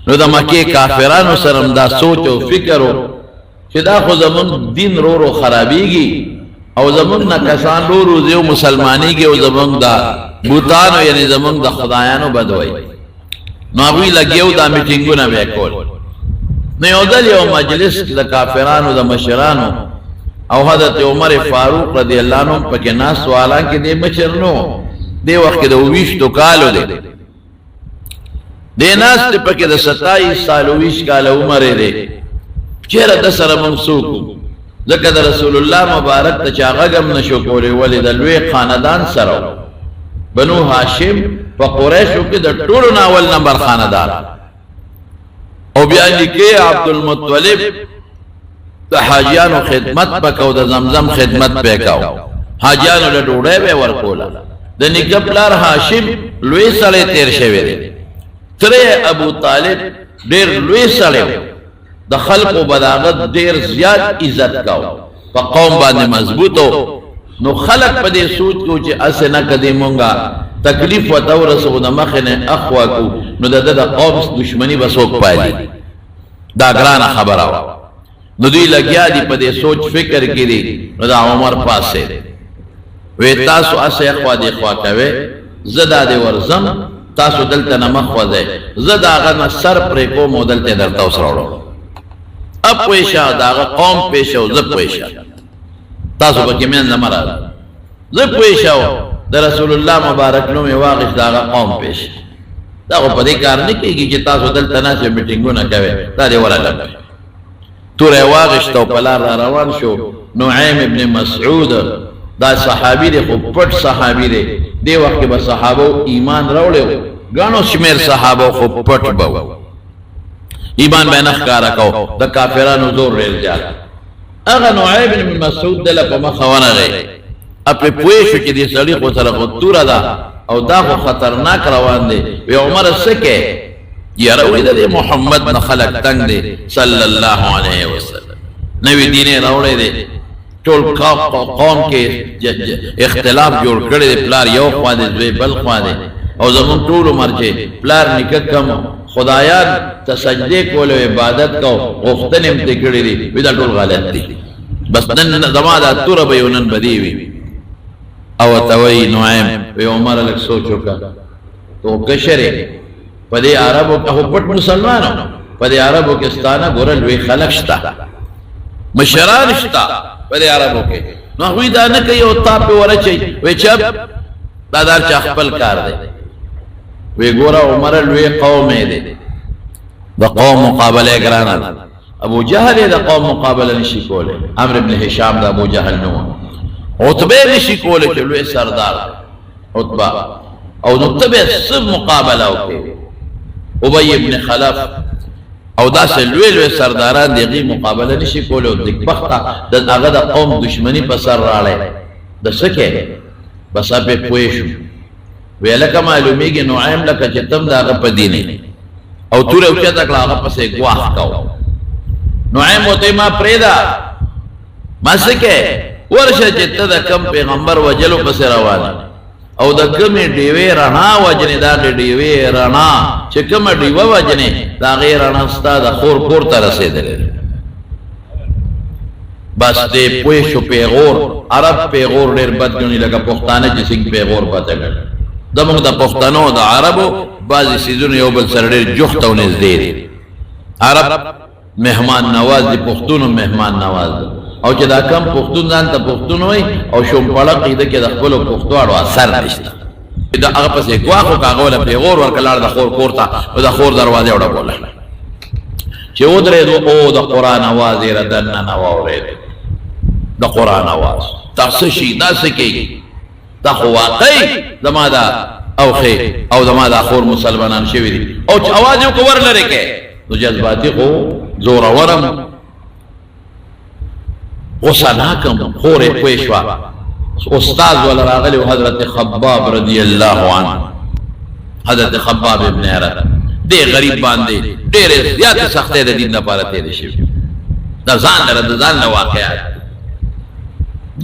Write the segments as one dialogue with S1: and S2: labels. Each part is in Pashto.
S1: نو دا مکی کافرانو سرم دا سوچ و فکرو چه دا خو زمان دین رو خرابیگی او زمان نا کسان رو زیو مسلمانیگی او زمان دا بوتانو یعنی زمان دا خدایانو بدوئی نو اگوی لگیو دا میٹنگو نا بیکول نو یو دل یو مجلس دا کافرانو دا مشرانو او حضرت عمر فاروق رضی اللہ عنہ پاکی ناس سوالان کی دے مشرنو دے وقت دا 20 کالو دے ناس تے پاکی دا 27 سال 20 کال عمر دے چہرہ دا سر منسوکو ذکر دا رسول اللہ مبارک تا چاگا گم نشو کولے ولی دا لوے خاندان سرو بنو ہاشم پا قریشو کی دا طول ناول نمبر خاندان او بیان لکے عبدالمطلب دا حاجیانو خدمت پکاو دا زمزم خدمت پکاو حاجیانو لڈوڑے بے ورکولا دا نکپلار حاشم لوی سالے تیر شوی دے ترے ابو طالب دیر لوی سالے دا خلق و بداغت دیر زیاد عزت کاو پا قوم باندے مضبوطو نو خلق پا دے سوچ کو چے اسے نکدی مونگا تکلیف و تورسو دا مخن اخوا کو نو دا قوم دشمنی بسوک پائلی دا گران خبر آوا نو دوی لگیا دی پا دے سوچ فکر کی دی نو دا عمر پاس سے وی تاسو اسے اخوا دی اخوا کوئے زدہ دے ورزم تاسو دلتا نمخوا دے زدہ آغا سر پریکو مو دلتا درتا اسراؤ اب پویشا دا آغا قوم پیشا زب پویشا تاسو پا کمین نمرا زب پویشا دا رسول اللہ مبارک نو میں واقش دا آغا قوم پیش دا آغا پا دے کار نکی گی چی تاسو دلتا ناسی میٹنگو نا کوئے دا دے ورا لگوئے تو رے واغشتا و پلار را روان شو نعیم ابن مسعود دا صحابی دے خوب پٹ صحابی دے دے وقت با صحابو ایمان روڑے ہو گانو شمیر صحابو خوب پٹ باو ایمان بے نخکارا کہو دا کافرانو زور ریل جا اگا نعیم ابن مسعود دل پا مخوانا گئے اپنے پویشو چی دی سڑی خود سر خود تورا دا او دا خود خطرناک روان دے وی عمر سکے یا روی دے محمد نخلق تنگ دے صلی اللہ علیہ وسلم نوی دینے روڑے دے ٹول قوم کے اختلاف جوڑ کردے دے پلار یو خواہ دے زوی بل خواہ دے او زمان طول مرچے پلار نککم خدایان تسجدے کولو عبادت کو غفتن امتے کردے دے ویدہ ٹول غالت دی بس نن زمادہ تور بیونن بدیوی او توئی نعیم وی عمر لک سوچو کا تو کشرے پدے عربوں کا پٹ مسلمانوں پدے عربوں کے استانا گورل وی خلق شتا مشران شتا پدے عربوں کے نو ہوئی دا نکی او تاپ پہ ورچی وی چب دادار چاہ پل کار دے وی گورا عمرل وی قومے دے دا قوم مقابلے گرانا ابو جہل دا قوم مقابلہ نشی کولے عمر ابن حشام دا ابو جہل نو عطبے نشی کولے چلوے سردار عطبہ او نتبع سب مقابلہ ہوتے عبی ابن خلف او دا سے لوے لوے سرداران دیگی مقابلہ نشی کولے دیکھ بختا دا آغا دا قوم دشمنی پسر رالے دا سکے بس آپ پویشو وی لکا معلومی گی نعیم لکا چتم دا آغا پا دینے او تورے اوچا تک آغا پسے گواہ کاؤ نعیم ہوتے ما پریدا ما سکے ورشا چتا دا کم پیغمبر وجلو پسے روانا او دا کمی ڈیوے رنا وجنے دا ڈیوے رنا چه کم ڈیوے وجنے دا غیر رنا ستا دا خور کور تا رسے دلے بس دے پویشو پیغور عرب پیغور دیر بدگونی لگا پختانے جسنگ پیغور پتا گر دا مونگ دا پختانو دا عربو بازی سیزون یو بل سر دیر جوختا انیز دیر عرب مہمان نواز دی پختونو مہمان نواز دی او چې دا کم پختون ځان ته پختون وای او شوم پړق دې کې د خپل پختواړو اثر نشته دا هغه پسې ګواخو کاغوله پیغور ورکلاړ د خور کورتا او د خور دروازه وړه بوله چې ودرې دو او د قران आवाज یې ردن نه واورې د قران आवाज تاسو شي دا سکی دا خو واقعي زماده او خې او زماده خور مسلمانان شوی دي او چې आवाज یې کوور لري کې نو جذباتي خو زور اورم غسناکم خور پویشوا استاذ والا راغلی حضرت خباب رضی اللہ عنہ حضرت خباب ابن عرب دے غریب باندے دیر زیادہ سختے دے دین دا پارا تیرے شو دا زان در دا زان واقعات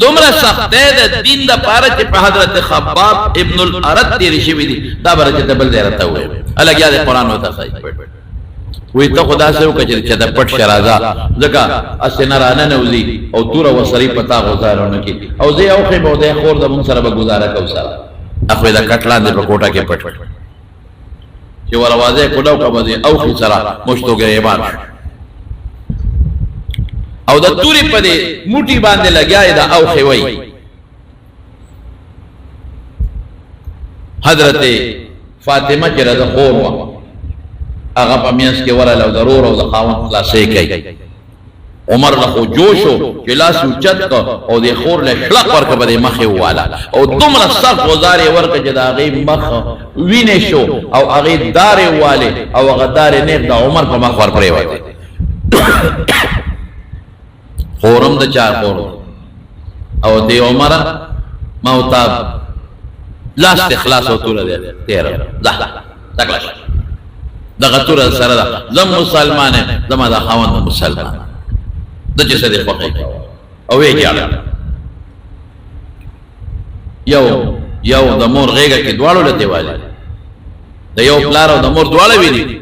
S1: دمرا سختے دے دین دا پارا چی پہ حضرت خباب ابن العرب تیرے شو دی دا برا چی تبل دے رہتا ہوئے اللہ کیا دے قرآن ہوتا خواہی وی ته خدا سره وکړي چې د پټ شرازه ځکه اسنه رانه نوزي او تور وسري پتا غزارونه کی او زه او خې بوده خور د مون سره به گزاره کو سره اخو دا کټلان د پکوټه کې پټ چې ورواځه کوډو کبه او خې سره مشتو ګریبان او د توري په دې موټي باندې لګیای دا او خې وای حضرت فاطمه چې د خور وا هغه په میاس کې وراله ضرور او د خاوند خلاصې کوي عمر له خو جوشو چې لاس اوچت کو او د خور له شلق ورکه به مخه واله او دومره سخت گزارې ورکه چې دا غي مخ وینې شو او هغه دار واله او هغه دار نه د عمر په مخ ور پرې وته خورم د چا خور او د عمر موتاب لاس اخلاص او تور دی تیر لا تکلاش دغه تور سره ده زم مسلمان زما د خوند مسلمان د چې سره فقې او یې جاړه یو د مور غېګه کې دواړو لته والي د یو پلار او د مور دواړه ویني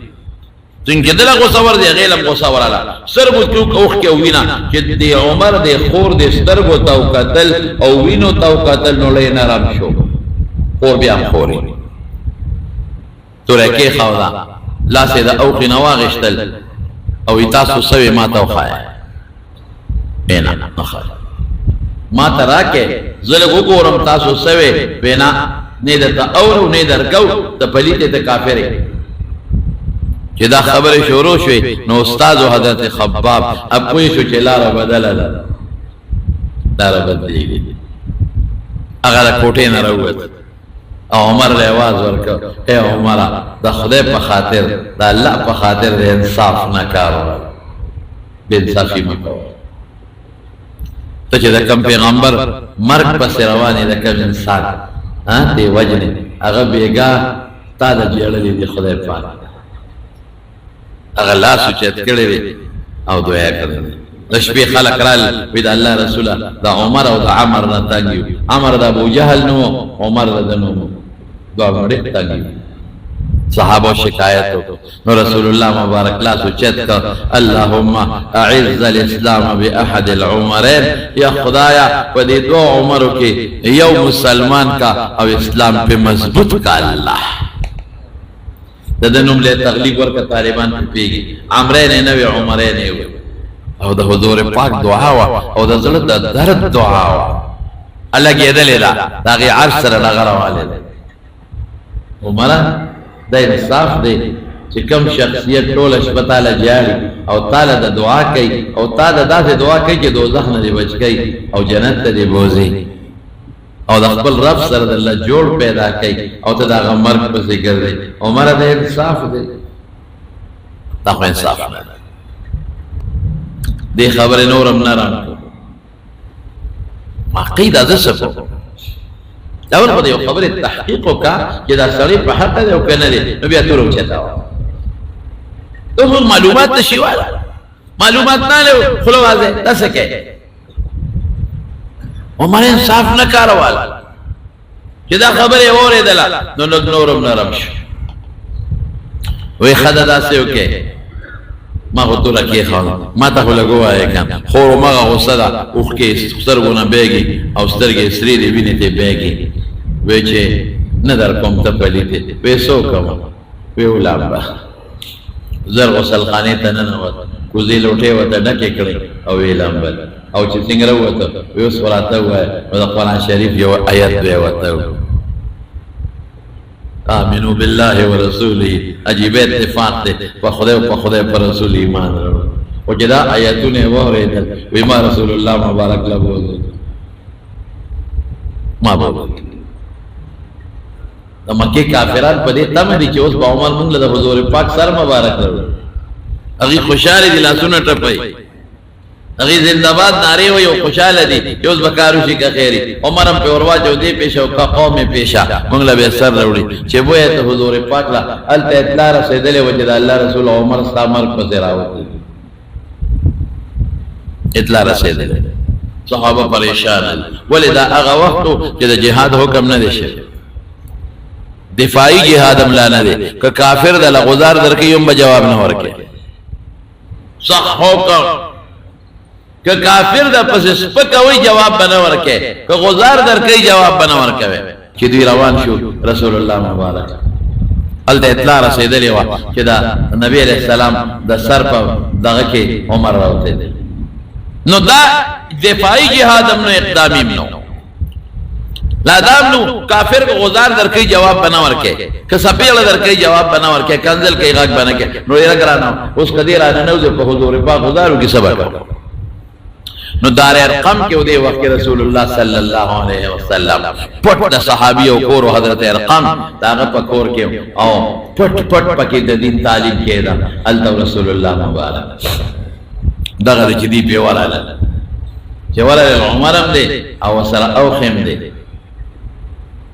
S1: څنګه دلته غوسه ور دي غیلم غوسه وراله سربو چوک اوخ کې وینا چې د عمر د خور د سترګو تاو قتل او وینو تاو قتل نو لې نرم شو خور بیا خوري تورې کې خاودا لاسه د اوخ نواغشتل او تاسو سوي ما ته وخایا بینا نخای ما تراکه زله وګورم تاسو سوي بینا نه دتا اورو نه درکو ته پلیته ته کافره چې دا خبره شروع شوه نو استاد حضرت خباب اب کوئی شو چې لار بدل لار بدلی هغه کوټه نه راووت او عمر له आवाज ورکړ اے عمر د خدای په خاطر د الله په خاطر د انصاف نه کار بے انصافي مکو ته چې د کوم پیغمبر مرګ پس روانې د کوم انسان ها دی وجنه هغه بیګا تا د جړلې دی خدای پاک هغه لاس چت کړي او دعا کړي د شپې خلق رال وید الله رسول دا عمر او د عمر نه تاګي عمر د ابو جهل نو عمر د نو دا مړ تاګي صحابه شکایت نو رسول الله مبارک لا سوچت کا اللهم اعز الاسلام باحد العمرين یا خدایا په دې دوه عمرو کې یو مسلمان کا او اسلام په مضبوط کا الله دنوم له تغلیب ورکا طالبان پیږي عمرین نه وی عمرین او د حضور پاک دعا وا او د زړه د درد دعا وا الله کېدلې دا دغه عرش سره لغراواله عمر د انصاف دی چې کوم شخصیت ټول شپتاله جاړي او تعالی د دعا کوي او تعالی داسې دعا کوي چې دوزخ نه دی بچ کوي او جنت ته دی بوزي او د خپل رب سره د الله جوړ پیدا کوي او ته دا مرګ په ذکر دی عمر د انصاف دی دا خو انصاف نه دی خبره نورم نرم عقیده ده څه اول په یو خبره تحقیق وکا چې دا سړی په حق دی او کنه دی نو بیا تورو چتا ته معلومات نشي واله معلومات نه له خلوازه تاسو کې عمر انصاف نه کاروال چې دا خبره اوریدله نو نورم نرم شو وی خدای داسې وکي ما غوتو لکه خان ما ته لګوای کم خو ما غوسه ده اوخ کې سترګونه بیګي او سترګې سری دی ویني ته بیګي وی چې نه در کوم ته پلیته وې سو کوم وی ولابا زر غسل خانه ته نه وته کوزي لوټه وته ډکه کړي او وی لامبل او چې څنګه وته وی اوس وراته وای د قرآن شریف یو آیت دی وته آمنوا بالله ورسوله عجیب اتفاق ده په خدای او په خدای پر رسول ایمان ورو او جدا آیاتونه وره وی ما رسول الله مبارک له بوله ما بوله د مکه کافرات په دې تمه دي چې اوس په عمر موږ له حضور پاک سر مبارک ورو هغه خوشاله دي لاسونه ټپي هغه زنده‌باد ناره وي او خوشاله دي یوز بکارو شي که خیری عمرم په اوروا جو دی پیشو کا قوم پیشا موږ له سر وروړي چې وې ته حضور پاک لا الته اطلاع رسیدلې وجد الله رسول عمر استامر په زراوت اطلاع رسیدلې صحابه پریشان ولدا هغه وخت چې د جهاد حکم نه دي دفاعی جهاد هم لا نه دي که کافر د لغزار درکې هم جواب نه ورکړي صحو که کافر دا پس سپکوی جواب بنا ورکے که غزار در کئی جواب بنا ورکوی چی دوی روان شو رسول اللہ مبارک حالتا اطلاع رسیدلی وا چی دا نبی علیہ السلام دا سر پا دغه کې عمر راوتے دی نو دا دفاعی جہادم نو اقدامیم نو لا دام نو کافر کو غزار در کئی جواب بنا ورکے که سپیل در کئی جواب بنا ورکے کنزل کئی غاق بنا کے نو یہ رگرانا اس قدیر آنے نوزے پا حضور پاک غزارو کی سبر کرو نو دار ارقم کے دے وقت رسول اللہ صلی اللہ علیہ وسلم پٹ دا صحابی و کور و حضرت ارقم داغا پا کور کے او پٹ پکی دا دین تعلیم کے دا علتا رسول اللہ مبارک داغا دا چی پی والا لنا چی والا لنا عمرم دے او سر اوخم دے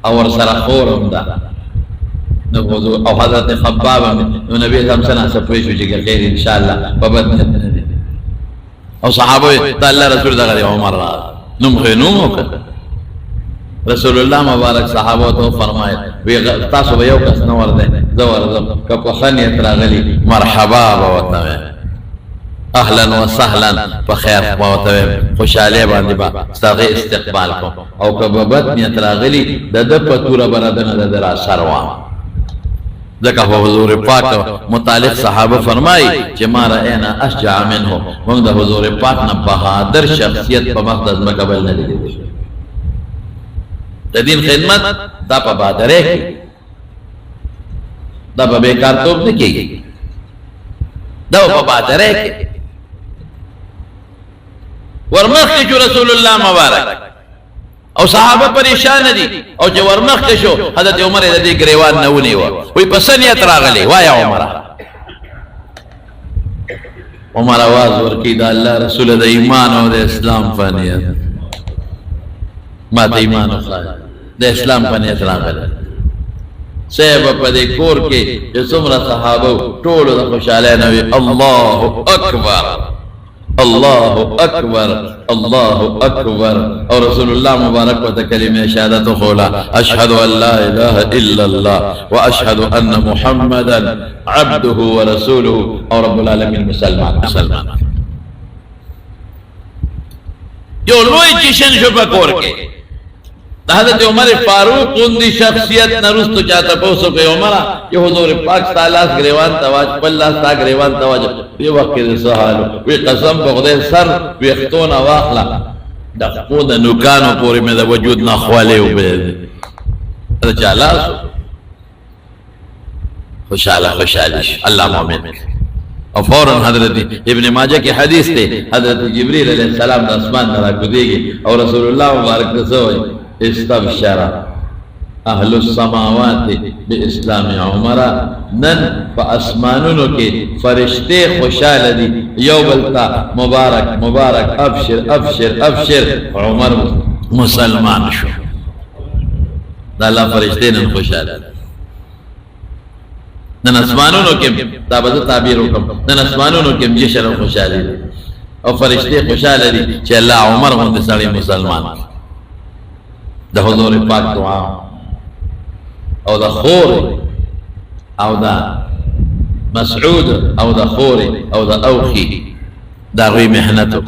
S1: او سر خورم دا او حضرت خبابم دے نو نبی صلی اللہ علیہ وسلم سپویشو چی خیر انشاءاللہ ببت نتنے دے او صحابه تا اللہ رسول دا غری عمر را نم خینوم ہوکا رسول اللہ مبارک صحابه تو فرمائے تاسو بیو کس نور دے زور زم کپا خنیت را غلی مرحبا باوتنوے اہلا و سہلا بخیر باوتنوے خوشحالی باندی با ستاغی استقبال کو او کپا بدنیت را غلی دا دپا تورا بردن دا درا سروان ذکر حضور پاک متعلق صحابہ فرمائی کہ ما رأینا اشجع منہو ہم دا حضور پاک نا بہادر شخصیت پا مقدس مقبل نہ لے دا دین خدمت دا پا بہادر ہے دا پا بیکار توب نکی گئی دا پا بہادر ہے ورمخ کی جو رسول اللہ مبارک او صحابہ پریشان دی او جو ورمخ کشو حضرت عمر دی گریوان نونی ہوا وی پسنیت راغلی وایا عمر عمر آواز ورکی دا اللہ رسول دا ایمان و دا اسلام فانیت ما دا ایمان و خواہ دا اسلام فانیت راغلی سیبا پا دے کور کے جو سمرا صحابہ ٹولو دا خوشحالے نوی اللہ اکبر اللہ اکبر اللہ اکبر اور رسول اللہ مبارک و تکلیم شہادت خولا اشہد ان لا الہ الا اللہ و اشہد ان محمدا عبدہ و رسولہ اور رب العالمین مسلمان جو لوئی چشن شپا کور کے حضرت عمر فاروق اندی شخصیت نرستو چاہتا پوسو کہ عمرہ یہ حضور پاک ستالاس گریوان تواج پلا ستا گریوان تواج یہ وقت دے سحالو وی قسم بغدے سر وی اختون واخلا دا خود نکانو پوری میں دا وجود نخوالے ہو بیدے دا چالاسو خوشحالی اللہ مومن اور فوراں حضرت ابن ماجہ کی حدیث تے حضرت جبریل علیہ السلام دا اسمان نرا کو دے گی اور رسول اللہ مبارک تسوئی استبشر اہل السماوات بی اسلام عمرہ نن فا اسمانونو کے فرشتے خوشحال دی یو بلتا مبارک مبارک ابشر ابشر ابشر عمر مسلمان شو دا اللہ فرشتے نن خوشحال نن اسمانونو کے تابد تعبیر حکم نن اسمانونو کے جشن خوشحال دی اور فرشتے خوشحال دی چھے اللہ عمر ہوندے ساڑی مسلمان دا حضور پاک دعا او دا خور او دا مسعود او دا خور او دا اوخی دا غوی محنتو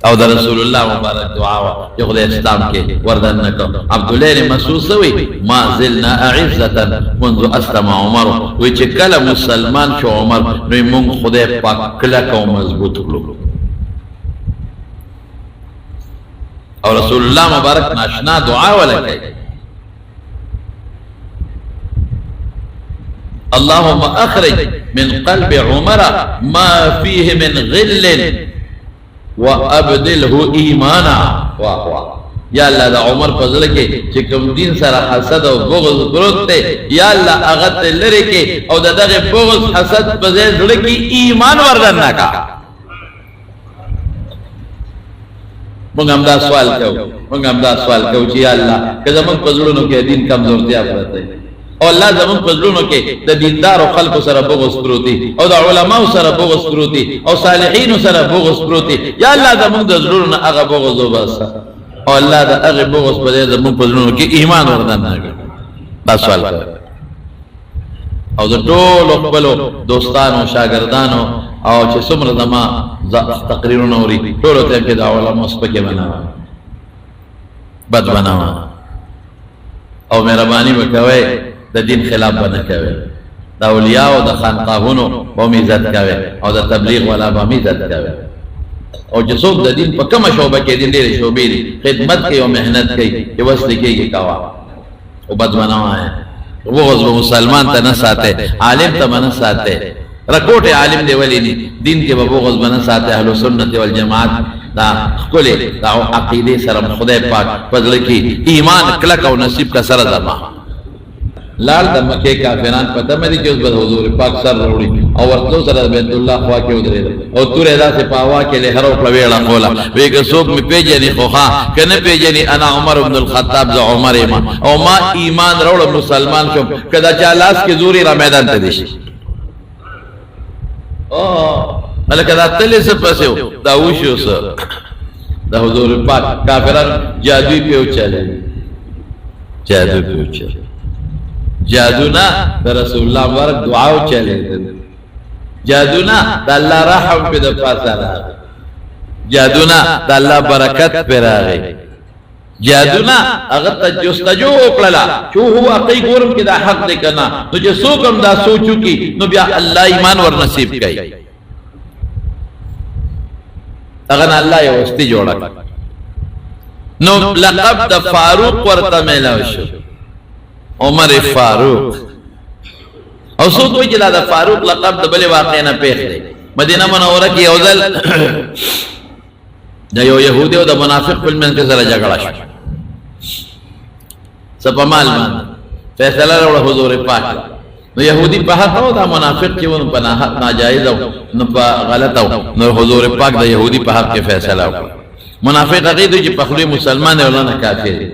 S1: او دا رسول اللہ مبارک دعا جو خود اسلام کے وردن نکو عبداللہ نے محسوس ہوئی ما زلنا اعزتا منذ اسلم عمر وی چکل مسلمان شو عمر نوی منگ خود پاک کلک و مضبوط کلو اور رسول اللہ مبارک ناشنا دعا والا کہے اللہم اخرج من قلب عمر ما فیہ من غل وابدلہ ایمانا واہ واہ یا اللہ دا عمر فضل کے چکم دین سر حسد و بغض برد تے یا اللہ اغت لرے کے او دا دغ بغض حسد بزید لڑکی ایمان وردن نکا منگم دا سوال کہو چی اللہ کہ زمان پزلونو کے دین کمزورتیا پرتا ہے اور اللہ زمان پزلونو کے دا دیندار و خلق سر بغض پروتی اور دا علماء سر بغض پروتی اور صالحین سر بغض پروتی یا اللہ زمان دا ظلون اغا بغض و باسا اور اللہ دا اغا بغض پدے زمان پزلونو کے ایمان وردن نگا دا سوال کہو او د ټولو خپلو دوستانو شاګردانو او چې څومره زما تقریرونه اوري ټولو ته کې دا علماء سپکې بناوه بد بناوه او مهرباني وکوي د دین خلاف به نه کوي د اولیاء او د خانقاهونو به عزت کوي او د تبلیغ والا به عزت کوي او چې څوک د دین په کومه شعبه کې دي ډېرې شعبې دي خدمت کوي او محنت کوي چې وس لیکيږي کاوه او بد بناوه بغض مسلمان ته نه ساته عالم ته نه ساته رکوټ عالم دی ولی نه دین کې به بغض نه ساته اهل سنت والجماعت دا خپل دا عقیده سره خدای پاک فضل کی ایمان کلک او نصیب کا سره زما لال د مکه کافران پته مې چې اوس به حضور پاک سره وروړي او ورته سره بیت الله خوا کې ودرېد او تورې داسې پاوا کې له هر خپل ویړه کولا ویګه څوک مې پیژنې خوخه کنه پیژنې انا عمر بن الخطاب ز عمر ایمان او ما ایمان وروړ مسلمان شم کدا چا لاس کې زوري را میدان ته دي او الکه دا تلې څه پسو دا وشو سره دا حضور پاک کافران جادوی پیو چلے جادوی پیو چلے جادو نا دا رسول اللہ مبارک دعاو چلے جادو نا دا اللہ رحم پہ دا پاسا راگے جادو نا دا اللہ برکت پہ راگے جادو نا اگر تا جستجو اکللا چو ہوا قی گورم کی دا حق دے کنا نو جے سوکم دا سوچو کی نو بیا اللہ ایمان ور نصیب کئی اگر اللہ یہ وستی جوڑا نو لقب دا فاروق ورطا میلاو شو عمر فاروق او سو کوئی جلا دا فاروق لقب دا بلے واقعینا پیخ دے مدینہ منورہ کی اوزل دا یو یہودی و دا منافق پل میں انکے سر جگڑا شو سپا مال مان فیصلہ روڑا حضور پاک نو یہودی پا حق ہو دا منافق چی ونو پا ناجائز ہو نو پا غلط ہو نو حضور پاک دا یہودی پا حق کے فیصلہ ہو منافق عقیدو چی پخلوی مسلمان ہے اولانا کافر ہے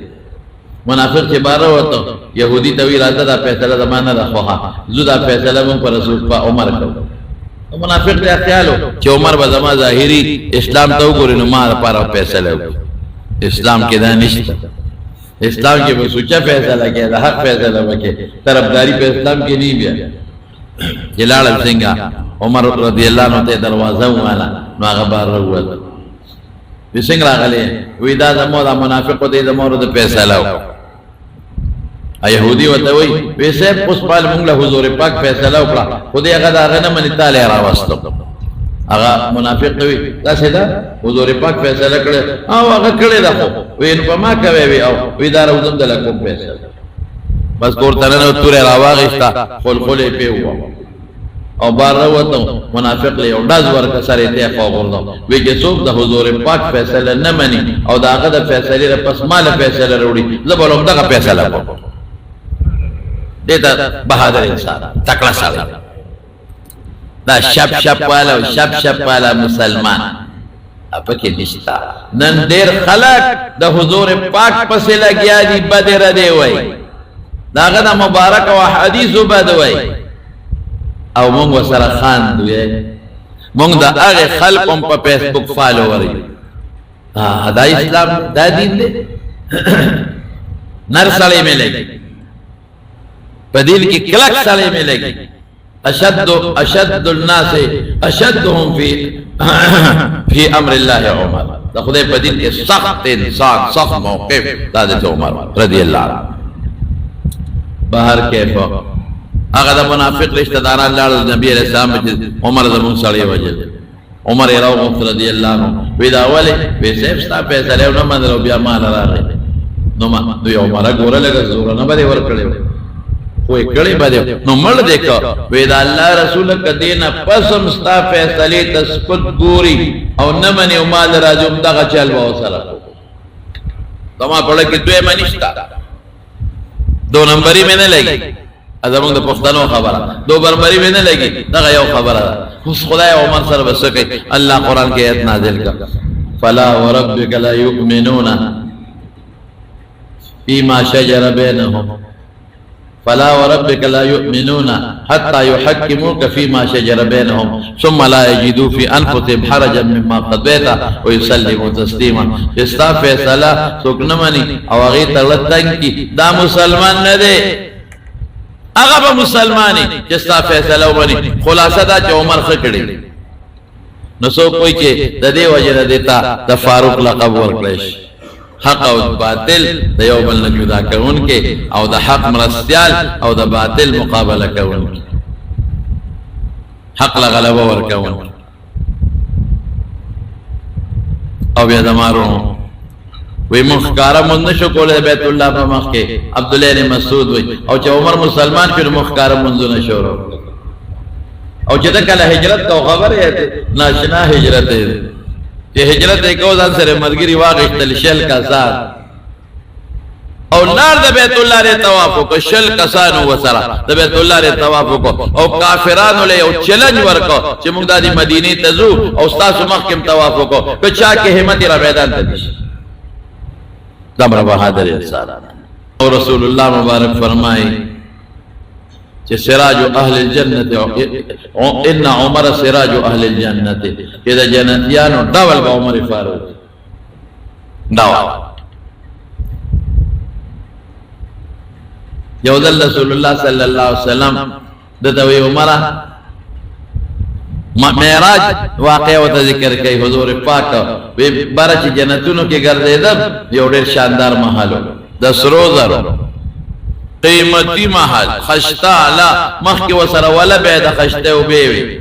S1: منافق چی بارا ہوتا یہودی توی راتا دا فیصلہ دا مانا دا خواہا زو دا فیصلہ من پر رسول پا عمر کرو منافق دے خیال ہو چی عمر با زمان ظاہری اسلام تاو گوری نو مارا پارا فیصلہ ہو اسلام کے دا نشتا اسلام کے بس سوچا فیصلہ کیا دا حق فیصلہ بکے طرفداری پہ اسلام کی نہیں بیا جلال سنگا عمر رضی اللہ عنہ تے دروازہ والا نو آغا بار رہا تھا وی سنگ را غلے وی دا زمو دا منافق تے زمو دا فیصلہ ہو یہودی ہوتا ہوئی وی سیب پس پال منگلہ حضور پاک فیصلہ اکڑا خودی اگا دا غنم نتالے راوستو اگا منافق ہوئی دا سیدہ حضور پاک فیصلہ کرے آو اگا کرے دا خو وی انپا ما کوئے وی آو وی دا روزم دا لکم فیصلہ بس کورتنانو تورے راواغشتا خول خولے پہ ہوا او بار روتو منافق لے او ڈاز ورکا سر اتیخ و غردو وی کہ سوک دا حضور پاک فیصلہ نمانی او دا آقا دا فیصلہ را پس مال فیصلہ روڑی زبالوک دا فیصلہ کو دیتا بہادر انسان تکڑا سالا دا شب شب والا و شب شب والا مسلمان اپا کی نشتا نن دیر خلق دا حضور پاک پسے لگیا دی بدر دے وئی دا آقا دا مبارک و حدیث و بد وئی او مونگ و سر خان دوئے مونگ دا آغی خلقم پا پیس بک فالو وری دا اسلام دا دین دے نر سالے میں لگی پا دل کی کلک سالے میں لگی اشد الناس اشدهم فی امر اللہ عمر دا خدای پا دل کی سخت انسان سخت موقف دادت عمر رضی اللہ عنہ بہر کیفا آغا دا منافق رشتہ داران لارد نبی علیہ السلام عمر زمون سڑی وجل عمر ایراو مفت رضی اللہ عنہ ویدا اولی وی سیفستا پیسا لیو نمان رو بیا مال راگی نو یا عمرہ گورا لگا زورا نبادے ورکڑے کوئی کڑے بادے نو مرد دیکھا ویدا اللہ رسول کا دینا پسم ستا پیسا لی تسپت گوری او نمانی امال راجم داغا چل باو سرا تمہا پڑھا کہ دوے منشتا دو نمبری میں نے لگی ازمون دا پختانو خبرہ دو بربری میں نے لگی دا یو خبرہ اس خدای عمر سر بسکی اللہ قرآن کی ایت نازل کا فلا وربک لا یؤمنون فیما شجر بینهم فلا وربك لا يؤمنون حتى يحكموك فيما شجر بينهم ثم لا يجدوا في انفسهم حرجا مما قضيت ويسلموا تسليما استا فیصلہ سکنمنی او غی تغلطن کی دا مسلمان نہ دے هغه به مسلمانی چې ستا فیصله وبني خلاصه دا چې عمر ښه کړی نو څوک وایي چې د دې وجه نه دیتا د فاروق لقب ورکړی شي حق او باطل د یو بل نه جدا کوونکې او د حق مرستیال او د باطل مقابله کوونکې حق له غلبه ورکوونکې او بیا دمارو وی مخکارا مند نشو کوله بیت الله په مخ کې عبد الله بن مسعود وی او چې عمر مسلمان کړي مخکارا مند نشو او چې دا کله هجرت کو خبر یې ناشنا هجرت چې هجرت کو ځان سره مرګري واغښتل شل کا سات او لار د بیت الله ری طواف کو شل کسانو وسره د بیت الله ری طواف کو او کافرانو له یو چیلنج ورکو چې موږ د مدینه ته ځو او تاسو مخکم طواف کو که چا کې همت را میدان ته دي دمر بہادر انسان اور رسول اللہ مبارک فرمائے کہ سراج اہل الجنت ان عمر سراج اہل الجنت کہ دا جنتیانو ڈاول با عمر فاروق ڈاول یودل رسول اللہ صلی اللہ علیہ وسلم دتوی عمرہ معراج واقعہ ہوتا ذکر کئی حضور پاک برچ جنتونو کی گردیدم یو ډیر شاندار محل د سرو زرو قیمتی محل خشتا علا مخ کی وسره ولا به د خشته او بیوی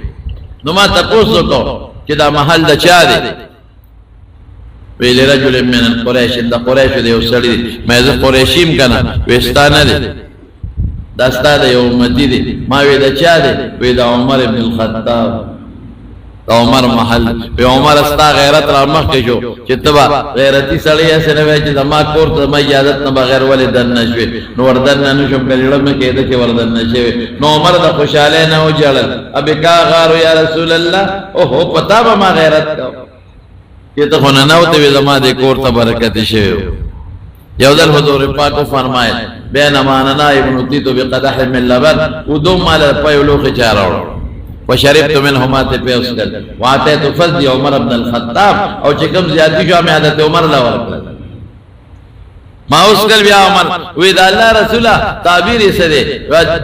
S1: نو ما تاسو کو چې دا محل د چا دی ویل رجل من قریش د قریش دی او سړی مې ز قریشیم کنه وستانه دی داستا د یو امتی دی ما وی د چا دی وی د عمر ابن الخطاب عمر محل پہ عمر استا غیرت را مخ کے جو چتبا غیرتی سڑی ایسے نوے چی زما کور تا ما اجازت نا بغیر ولی دن نشوے نو وردن نشم کلیڑم میں کہتے چی وردن نشوے نو عمر دا خوشحالے نو جڑل اب کا غارو یا رسول اللہ اوہو پتا با ما غیرت کا یہ تو خونا نو تیوی زما دے کور تا برکت شوے یودل حضور پاکو فرمائے بین اماننا ابن اتیتو بقدح من لبن او دو مالا پیولو خچارا وشربت منهما تپیوس کر واتیت فضل عمر ابن الخطاب او چکم زیادی جو ہمیں عادت عمر لورکل ما اس کر بیا عمر وید اللہ رسولہ تعبیر اسے دے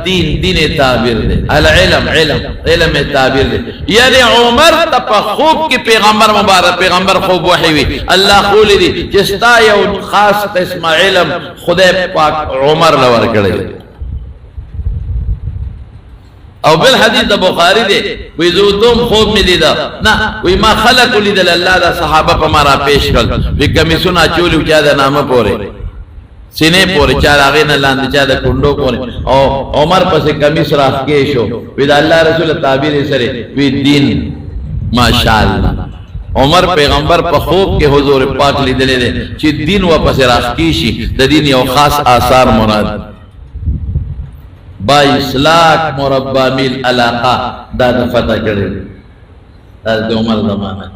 S1: دین تعبیر دے العلم علم تعبیر دے یعنی عمر تپا خوب کی پیغمبر مبارک پیغمبر خوب وحی ہوئی اللہ خولی دی جستا یو خاص قسم علم خدای پاک عمر لورکل دے او بالحدیث دا بخاری دے وی زودوم خوب میں دیدا نا وی ما خلق لی دل اللہ دا صحابہ پا مارا پیش کر وی کمی سنا چولی چا دا نام پورے سینے پورے چا دا غین اللہ چا دا کنڈو پورے او عمر پس کمی سراخ کیشو وی دا اللہ رسول تعبیر سرے وی دین ماشاءاللہ عمر پیغمبر پا خوب کے حضور پاک لی دلے دے چی دین و پس راخ کیشی دا دین یو خاص آثار مراد 22 مربع میل علاقہ دا فتح کرے دا عمر زمانہ